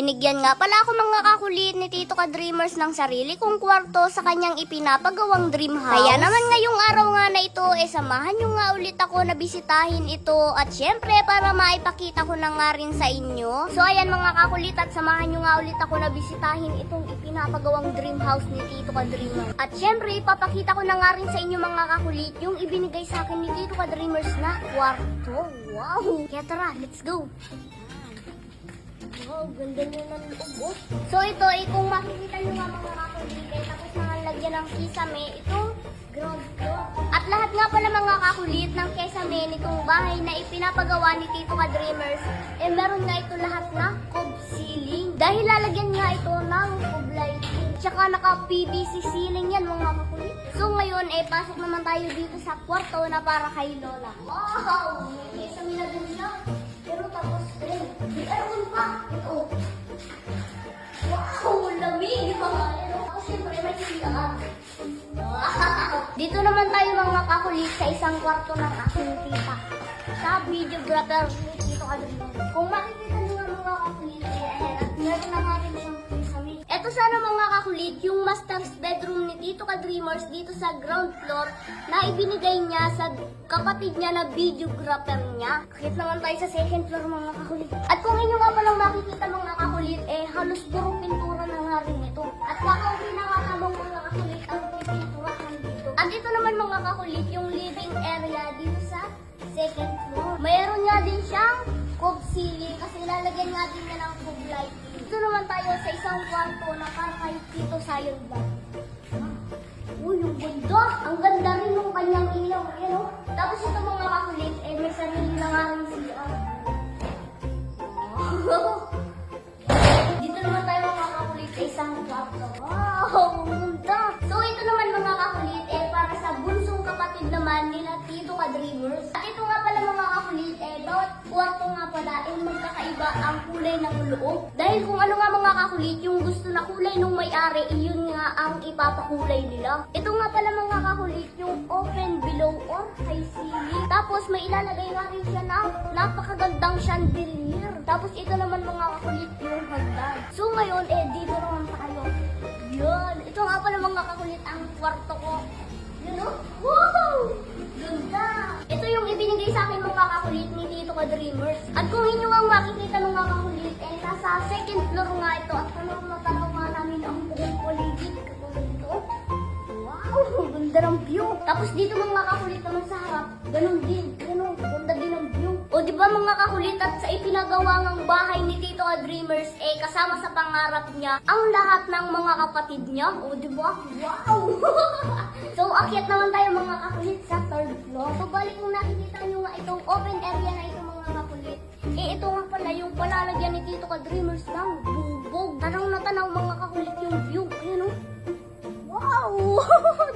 Binigyan nga pala ako mga kakulit ni Tito Ka Dreamers ng sarili kong kwarto sa kanyang ipinapagawang dream house. Kaya naman ngayong araw nga na ito, samahan nyo nga ulit ako na bisitahin ito at syempre para maipakita ko na nga rin sa inyo. So ayan mga kakulit, at samahan nyo nga ulit ako na bisitahin itong ipinapagawang dream house ni Tito Ka Dreamers. At syempre ipapakita ko na nga rin sa inyo mga kakulit yung ibinigay sa akin ni Tito Ka Dreamers na kwarto. Wow! Kaya tara, let's go! Wow, ganda nyo ng loob. So ito, kung makikita nyo nga mga kakulit, tapos nga lagyan ng kisame, itong ground floor. At lahat nga pala mga kakulit ng kisame nitong bahay na ipinapagawa ni Tito Ka Dreamers, meron nga ito lahat na cob ceiling. Dahil lalagyan nga ito ng cob lighting. Tsaka naka PVC ceiling yan mga kakulit. So ngayon, pasok naman tayo dito sa kwarto na para kay Lola. Wow! May kisame na din siya. Pero tapos rin, di aircon pa. Ito. Wow, lamig. Tapos siyempre may CR. Dito naman tayo mga kakulit sa isang kwarto ng aking tita. Sa videographer ni Tito Ka Dreamers. Kung makikita nyo nga mga kakulit, at meron na nga rin siyang kisame. Ito sana mga kakulit, yung master's bedroom ni Tito Ka Dreamers dito sa ground floor na ibinigay niya sa kapatid niya na videographer niya. Kahit naman tayo sa second floor mga kakulit. At kung inyo nga palang makikita mga kakulit, halos puro pintura na nga rin ito. At kakauwi na nga habang mga kakulit ang pipinturahan dito. At ito naman mga kakulit, yung living area dito sa second floor. Mayroon nga din siyang cob ceiling kasi lalagyan nga din niya ng cob lighting. Dito naman tayo sa isang kwarto na para kay Tito Sayon Vlog. Uy, yung ganda! Ang ganda rin yung kanyang ilaw. Yan o. Tapos ito mga kakulit, may sarili na nga rin CR. Wow! Dito naman tayo mga kakulit sa isang kwarto. Wow! Ang ganda! So ito naman mga kakulit, para sa bunsong kapatid naman nila Tito Ka Dreamers. At ito nga pala mga kakulit, bawat kwarto nga pala magkakaiba ang kulay ng loob. Dahil kung ano nga mga kakulit, yung gusto na kulay nung may-ari, iyon nga ang ipapakulay nila. Ito nga pala mga kakulit, yung open below or high ceiling. Tapos may ilalagay nga rin siya na napakagandang chandelier. Tapos ito naman mga kakulit, yung hagdan. So ngayon, dito naman tayo. Yan. Ito nga pala mga kakulit ang kwarto ko. Yun o? Wow! Ganda! Ito yung ibinigay sa akin mga kakulit ni Tito Ka Dreamers. At kung inyo ang makikita mga kakulit, nasa second floor nga ito. At tanaw nga namin ang buong paligid. Katulad ito. Wow! Ganda ng view. Tapos dito mga kakulit naman sa harap, ganun din. Ganun, ganda din ang view. O diba mga kakulit, at sa ipinagawa ng bahay ni Tito Ka Dreamers, kasama sa pangarap niya, ang lahat ng mga kapatid niya. O diba? Wow! So, akyat naman tayo mga kakulit sa third floor. So, balik kung nakikita nyo nga itong open area na ito mga kakulit. Ito nga pala yung palalagyan ni Tito Ka Dreamers ng bubog. Tanaw na tanaw mga kakulit yung view. Ayan o. Wow!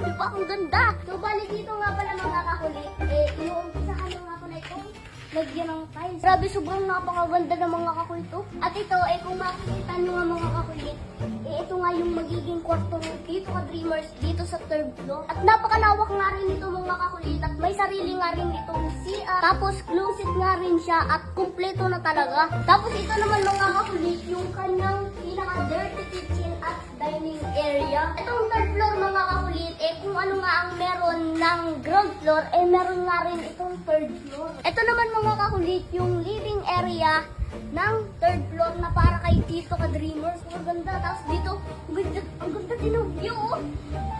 Diba? Ang ganda. So, balik dito nga pala mga kakulit. Iuumpisahan nyo nga pala itong lagyan ng tiles. Grabe, sobrang napakaganda ng mga kakulit. At ito, kung makikita nyo nga mga kakulit, ito nga yung magiging kwarto ng Tito Ka Dreamers dito sa third floor. At napakalawak nga rin ito mga kakulit. At may sarili nga rin itong CR. Tapos closet nga rin siya at kumpleto na talaga. Tapos ito naman mga kakulit, yung kanyang pinaka-dirty kitchen at dining area. Itong third floor mga kakulit, kung ano nga ang meron ng ground floor, meron nga rin itong third floor. Ito naman mga kakulit, yung living area ng third floor na para kay Tito Ka Dreamers. Ang ganda. Tapos dito, ang ganda din ng view.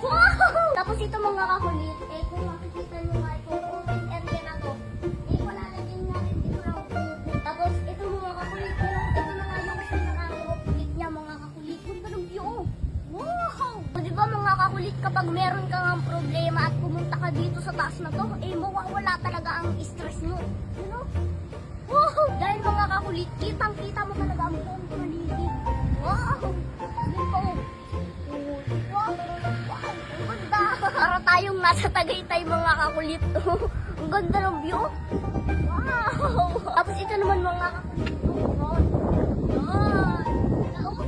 Wow! Tapos ito mga kakulit, kung makikita nyo nga itong open area na to, palalagyan nga rin dito ng bubog. Tapos ito mga kakulit, ito na nga yung pinaka-off-gate niya mga kakulit. Ganda ng view. Wow! O diba mga kakulit, kapag meron kang ang problema at pumunta ka dito sa taas na to, mawawala talaga ang stress mo. You know? Wow! Dahil mga kakulit, kitang-kita mo talaga ang buong paligid. Wow! Yun po. Wow! Wow! Ang ganda! Para tayong nasa Tagaytay mga kakulit. Ang ganda ng view. Wow! Tapos ito naman mga kakulit. Wow! Yan! Wow!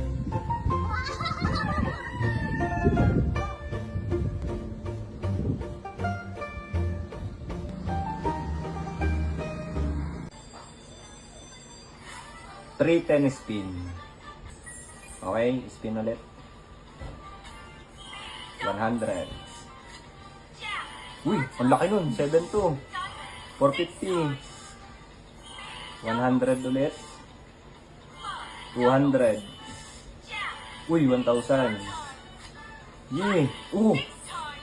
3 tennis pin. Okay, spin ulit. 100. Uy, ang laki nun. 7-2. 450. 100 ulit. 200. Uy, 1,000. Yee.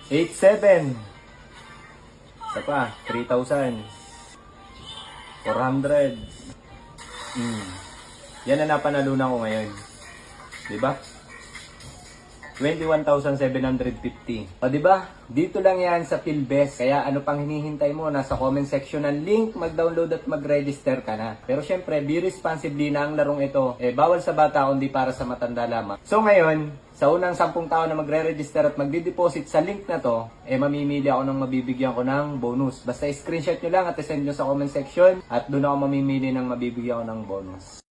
8-7. Isa pa, 3,000. 400. Yan ang napanalunan ko ngayon. Diba? 21,750. O diba? Dito lang yan sa PhilBest. Kaya ano pang hinihintay mo? Nasa comment section ng link, mag-download at mag-register ka na. Pero syempre, be responsibly na ang larong ito. Bawal sa bata kundi para sa matanda lamang. So ngayon, sa unang 10 tao na magre-register at magdi-deposit sa link na to, mamimili ako ng mabibigyan ko ng bonus. Basta screenshot nyo lang at send nyo sa comment section at doon ako mamimili ng mabibigyan ko ng bonus.